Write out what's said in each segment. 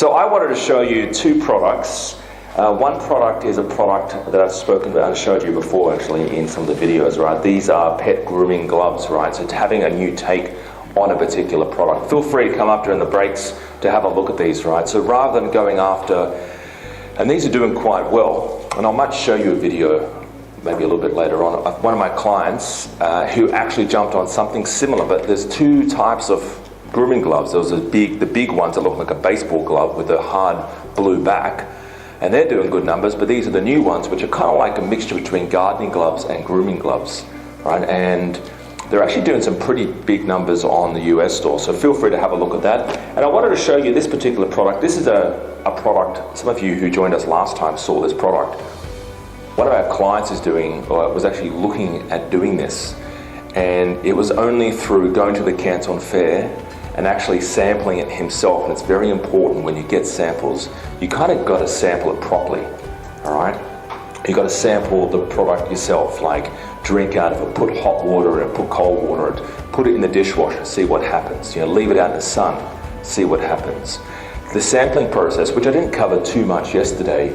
So I wanted to show you two products. One product is a product that I've spoken about and showed you before actually in some of the videos, right? These are pet grooming gloves, right? So it's having a new take on a particular product. Feel free to come up during the breaks to have a look at these, right? So rather than going after, and these are doing quite well, and I might show you a video maybe a little bit later on, one of my clients who actually jumped on something similar, but there's two types of grooming gloves. There was the big ones that look like a baseball glove with a hard blue back, and they're doing good numbers, but these are the new ones, which are kind of like a mixture between gardening gloves and grooming gloves, right? And they're actually doing some pretty big numbers on the US store, so feel free to have a look at that. And I wanted to show you this particular product. This is a product, some of you who joined us last time saw this product. One of our clients is doing, or was actually looking at doing this, and it was only through going to the Canton Fair and actually sampling it himself. And it's very important when you get samples, you kind of got to sample it properly, all right? You got to sample the product yourself, like drink out of it, put hot water in it, put cold water in it, put it in the dishwasher, see what happens. You know, leave it out in the sun, see what happens. The sampling process, which I didn't cover too much yesterday,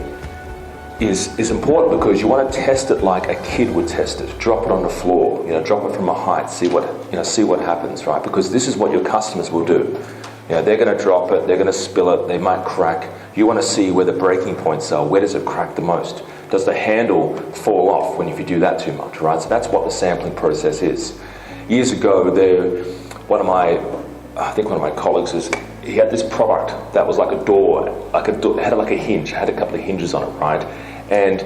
is important because you want to test it like a kid would test it. Drop it on the floor, you know, drop it from a height, see what happens, right? Because this is what your customers will do. You know, they're going to drop it, they're going to spill it, they might crack. You want to see where the breaking points are. Where does it crack the most? Does the handle fall off if you do that too much, right? So that's what the sampling process is. Years ago, one of my colleagues he had this product that was like a door, it had like a hinge, had a couple of hinges on it, right? And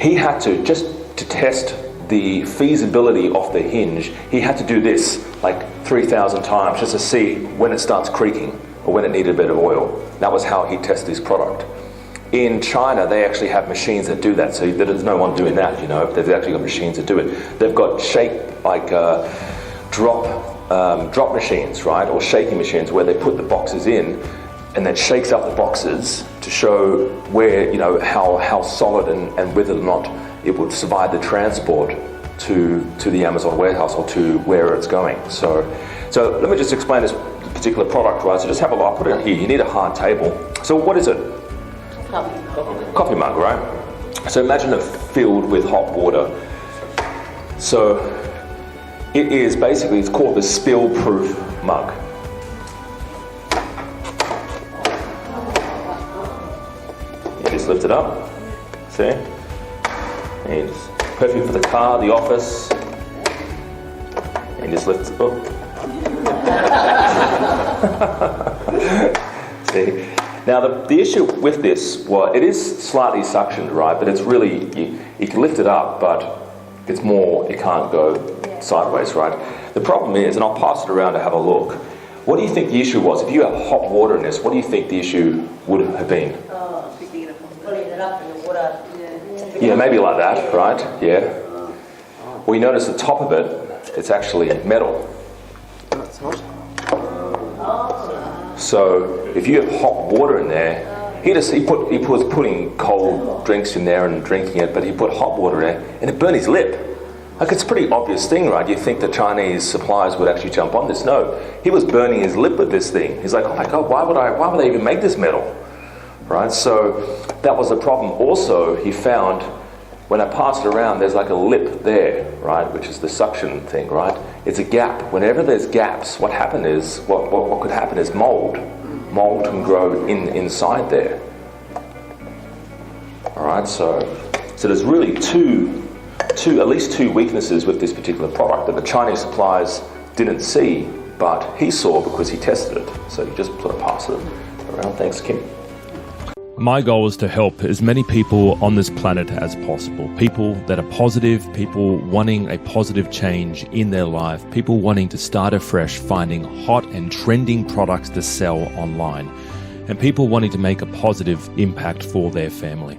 he had to, just to test the feasibility of the hinge, he had to do this like 3,000 times just to see when it starts creaking or when it needed a bit of oil. That was how he tested his product. In China, they actually have machines that do that, so there's no one doing that, you know. They've actually got machines that do it. They've got shake, like drop machines, right, or shaking machines where they put the boxes in and then shakes up the boxes to show where, you know, how solid and whether or not it would survive the transport to the Amazon warehouse or to where it's going. So let me just explain this particular product, right? So just have a look. I'll put it here. You need a hard table. So what is it? Coffee mug, right? So imagine it filled with hot water. So it is basically, it's called the spill-proof mug. You just lift it up, see? And it's perfect for the car, the office. And just lift it up. See? Now the issue with this, well, it is slightly suctioned, right? But it's really, you can lift it up, but it's more, it can't go sideways, right? The problem is, and I'll pass it around to have a look, what do you think the issue was? If you have hot water in this, what do you think the issue would have been? Putting it up in the water. Yeah, maybe like that, right? Yeah. Well, you notice the top of it, it's actually metal. So if you have hot water in there, he was putting cold drinks in there and drinking it, but he put hot water in it and it burned his lip. Like, it's a pretty obvious thing, right? You'd think the Chinese suppliers would actually jump on this. No, he was burning his lip with this thing. He's like, oh my God, why would they even make this metal? Right? So that was the problem. Also, he found, when I passed it around, there's like a lip there, right? Which is the suction thing, right? It's a gap. Whenever there's gaps, what could happen is mold. Mold can grow inside there. All right, so there's really at least two weaknesses with this particular product that the Chinese suppliers didn't see, but he saw because he tested it. So you just sort of pass it around. Thanks, Kim. My goal is to help as many people on this planet as possible. People that are positive, people wanting a positive change in their life, people wanting to start afresh, finding hot and trending products to sell online, and people wanting to make a positive impact for their family.